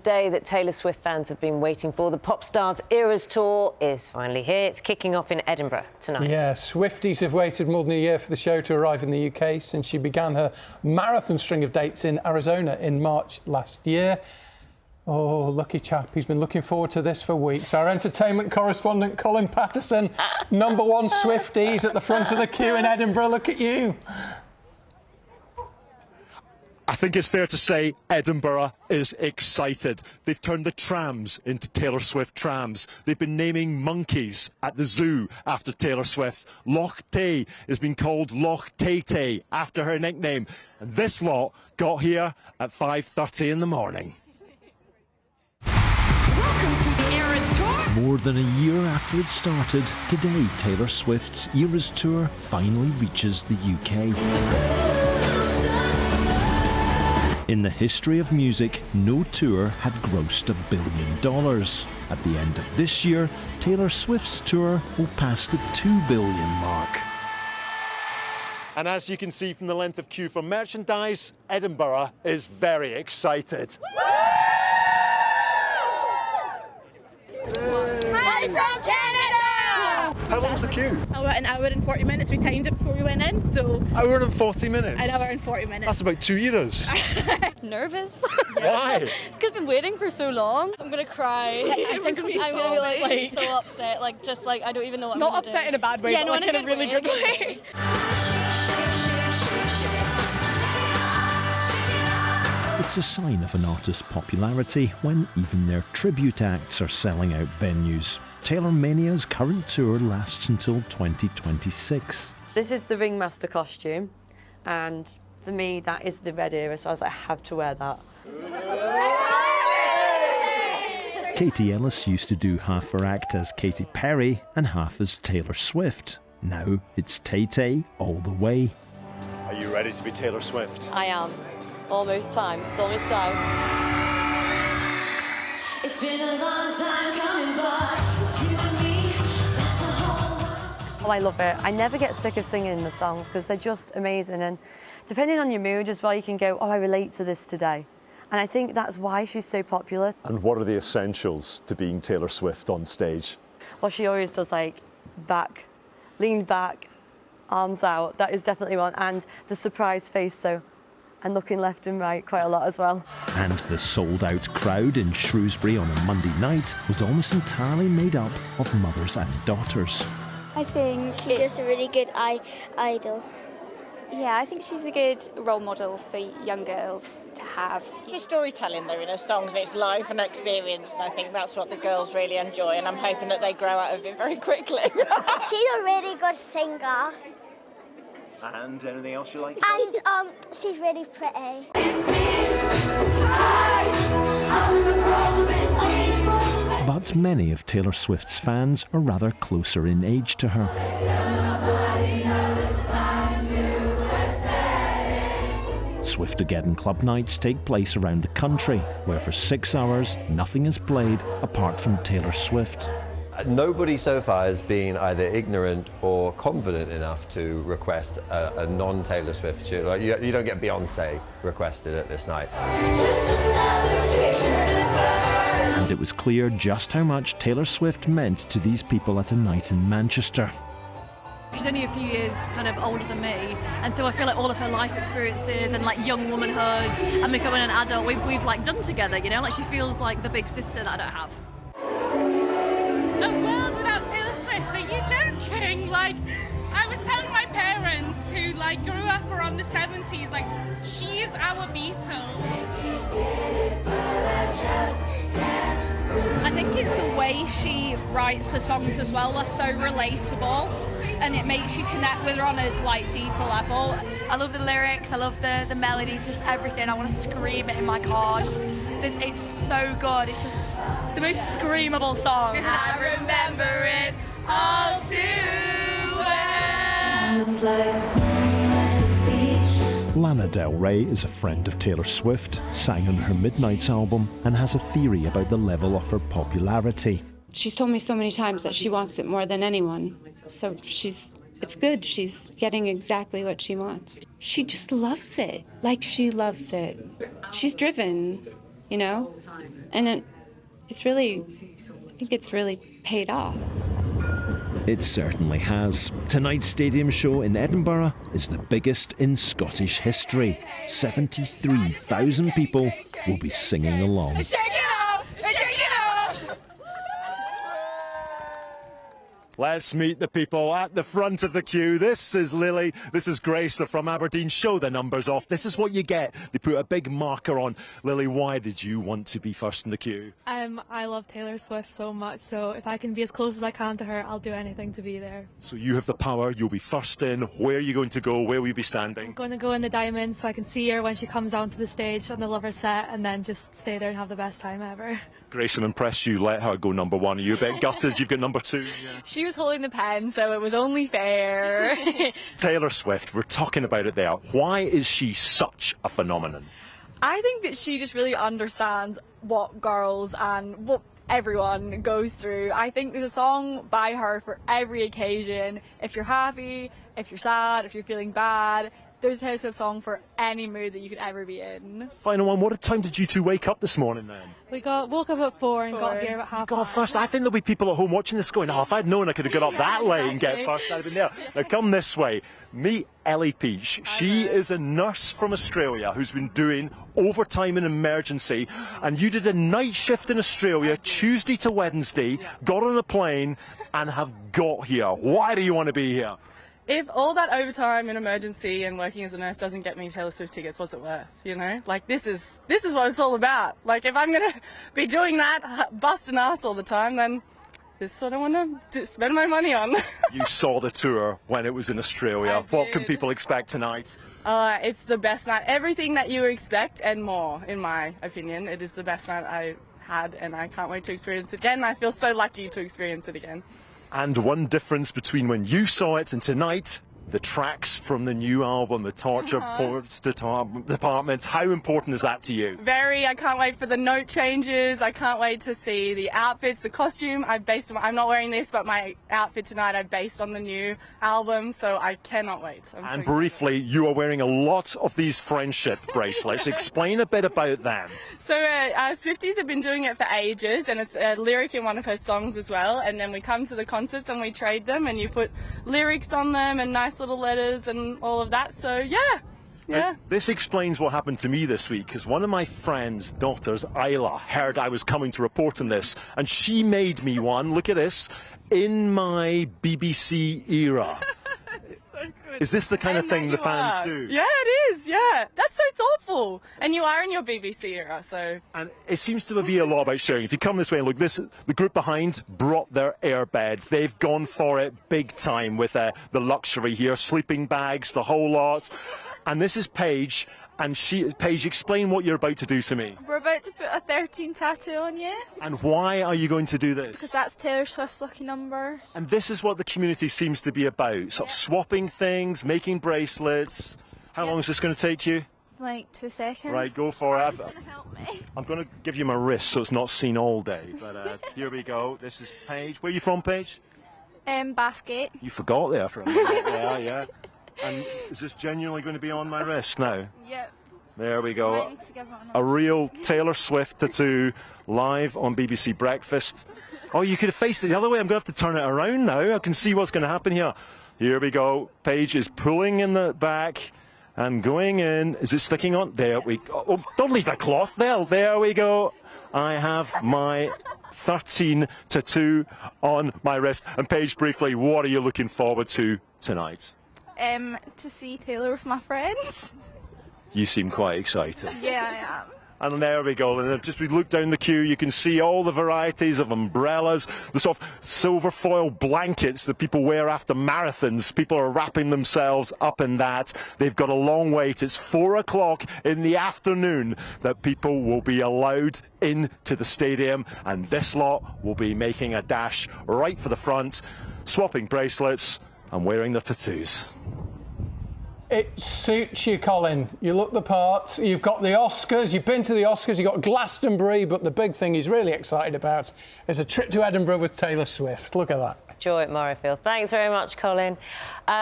Day that Taylor Swift fans have been waiting for. The pop star's Eras Tour is finally here. It's kicking off in Edinburgh tonight. Yeah, Swifties have waited more than a year for the show to arrive in the UK since she began her marathon string of dates in Arizona in March last year. Oh, lucky chap, he's been looking forward to this for weeks. Our entertainment correspondent, Colin Patterson, #1 Swifties at the front of the queue in Edinburgh. Look at you. I think it's fair to say Edinburgh is excited. They've turned the trams into Taylor Swift trams. They've been naming monkeys at the zoo after Taylor Swift. Loch Tay has been called Loch Tay Tay after her nickname. And this lot got here at 5:30 in the morning. Welcome to the Eras Tour. More than a year after it started, today Taylor Swift's Eras Tour finally reaches the UK. In the history of music, no tour had grossed $1 billion. At the end of this year, Taylor Swift's tour will pass the $2 billion mark. And as you can see from the length of queue for merchandise, Edinburgh is very excited. Hi from Canada! How long was the queue? About an hour and 40 minutes. We timed it before we went in, so... Hour and 40 minutes? An hour and 40 minutes. That's about 2 years. Nervous. Why? Because I've been waiting for so long. I'm gonna cry. I think I'm gonna be so upset. I don't even know what I'm Not gonna upset do. in a bad way, Yeah, but no, like in a really good way. It's a sign of an artist's popularity when even their tribute acts are selling out venues. Taylor Mania's current tour lasts until 2026. This is the ringmaster costume, and for me that is the red era, so I was like, I have to wear that. Katie Ellis used to do half her act as Katy Perry and half as Taylor Swift. Now it's Tay Tay all the way. Are you ready to be Taylor Swift? I am. Almost time. It's almost time. It's been a long time coming, but it's you and me. That's my whole world. Oh, I love it. I never get sick of singing the songs because they're just amazing, and depending on your mood as well, you can go, oh, I relate to this today. And I think that's why she's so popular. And what are the essentials to being Taylor Swift on stage? Well, she always does like back, lean back, arms out. That is definitely one. And the surprise face, so, and looking left and right quite a lot as well. And the sold-out crowd in Shrewsbury on a Monday night was almost entirely made up of mothers and daughters. I think she's just a really good idol. Yeah, I think she's a good role model for young girls to have. It's the storytelling though in her songs, it's life and experience, and I think that's what the girls really enjoy, and I'm hoping that they grow out of it very quickly. She's a really good singer. And anything else you like? And she's really pretty. But many of Taylor Swift's fans are rather closer in age to her. Swiftageddon club nights take place around the country, where for 6 hours nothing is played apart from Taylor Swift. Nobody so far has been either ignorant or confident enough to request a non-Taylor Swift tune. Like you don't get Beyonce requested at this night. And it was clear just how much Taylor Swift meant to these people at a night in Manchester. She's only a few years kind of older than me, and so I feel like all of her life experiences and like young womanhood and becoming an adult we've like done together, you know, like she feels like the big sister that I don't have. A world without Taylor Swift? Are you joking? Like, I was telling my parents who like grew up around the 70s, like, she's our Beatles. I think it's the way she writes her songs as well. They're so relatable, and it makes you connect with her on a like deeper level. I love the lyrics, I love the melodies, just everything. I want to scream it in my car. It's so good. It's just the most screamable song. I remember it all too well. It's like snow at the beach. Lana Del Rey is a friend of Taylor Swift, sang on her Midnights album, and has a theory about the level of her popularity. She's told me so many times that she wants it more than anyone. So it's good. She's getting exactly what she wants. She just loves it. Like, she loves it. She's driven. you know? And it's really, I think it's really paid off. It certainly has. Tonight's stadium show in Edinburgh is the biggest in Scottish history. 73,000 people will be singing along. Let's meet the people at the front of the queue. This is Lily, this is Grace, they're from Aberdeen. Show the numbers off. This is what you get. They put a big marker on. Lily, why did you want to be first in the queue? I love Taylor Swift so much, so if I can be as close as I can to her, I'll do anything to be there. So you have the power, you'll be first in. Where are you going to go? Where will you be standing? I'm going to go in the Diamond so I can see her when she comes onto the stage on the Lover set, and then just stay there and have the best time ever. Grace, I'm impressed you let her go number one. Are you a bit gutted you've got number two? Yeah. She was holding the pen, so it was only fair. Taylor Swift, we're talking about it there. Why is she such a phenomenon? I think that she just really understands what girls and what everyone goes through. I think there's a song by her for every occasion. If you're happy, if you're sad, if you're feeling bad, there's a Taylor Swift song for any mood that you could ever be in. Final one, what time did you two wake up this morning then? We woke up at 4 and got here about 5:30. Got first. I think there'll be people at home watching this going, oh, if I'd known I could have got up that late and get first, I'd have been there. Now come this way. Meet Ellie Peach. She is a nurse from Australia who's been doing overtime in emergency, and you did a night shift in Australia, Tuesday to Wednesday, got on a plane and have got here. Why do you want to be here? If all that overtime in emergency and working as a nurse doesn't get me Taylor Swift tickets, what's it worth, you know? Like, this is what it's all about. Like, if I'm going to be doing that, busting ass all the time, then this is what I want to spend my money on. You saw the tour when it was in Australia. What can people expect tonight? It's the best night. Everything that you expect and more, in my opinion. It is the best night I had, and I can't wait to experience it again. I feel so lucky to experience it again. And one difference between when you saw it and tonight, the tracks from the new album, the Torture Boards Department. How important is that to you? Very. I can't wait for the note changes. I can't wait to see the outfits, the costume. I'm not wearing this, but my outfit tonight I based on the new album, so I cannot wait. And briefly, you are wearing a lot of these friendship bracelets. Explain a bit about them. So Swifties have been doing it for ages, and it's a lyric in one of her songs as well, and then we come to the concerts and we trade them, and you put lyrics on them and nice little letters and all of that, so yeah. This explains what happened to me this week, because one of my friend's daughters, Isla, heard I was coming to report on this, and she made me one, look at this, in my BBC era. So good. Is this the kind of thing the fans do? Yeah, it is, yeah. That's so thoughtful. And you are in your BBC era, so... And it seems to be a lot about sharing. If you come this way and look, the group behind brought their airbeds. They've gone for it big time with the luxury here, sleeping bags, the whole lot. And this is Paige, and Paige, explain what you're about to do to me. We're about to put a 13 tattoo on you. And why are you going to do this? Because that's Taylor Swift's lucky number. And this is what the community seems to be about, sort of swapping things, making bracelets. How long is this going to take you? Like 2 seconds. Right, go for it. It's going to help me. I'm going to give you my wrist so it's not seen all day. But here we go. This is Paige. Where are you from, Paige? Bathgate. You forgot there for a minute. Yeah. And is this genuinely going to be on my wrist now? Yep. There we go. Might need to give it A real Taylor Swift tattoo live on BBC Breakfast. Oh, you could have faced it the other way. I'm going to have to turn it around now. I can see what's going to happen here. Here we go. Paige is pulling in the back and going in. Is it sticking on? There we go. Oh, don't leave the cloth there. There we go. I have my 13 tattoo on my wrist. And Paige, briefly, what are you looking forward to tonight? To see Taylor with my friends. You seem quite excited. Yeah, I am. And there we go. And just we look down the queue, you can see all the varieties of umbrellas, the sort of silver foil blankets that people wear after marathons. People are wrapping themselves up in that. They've got a long wait. It's 4 o'clock in the afternoon that people will be allowed into the stadium, and this lot will be making a dash right for the front, swapping bracelets and wearing their tattoos. It suits you, Colin. You look the part. You've got the Oscars. You've been to the Oscars. You've got Glastonbury. But the big thing he's really excited about is a trip to Edinburgh with Taylor Swift. Look at that. Joy at Murrayfield. Thanks very much, Colin.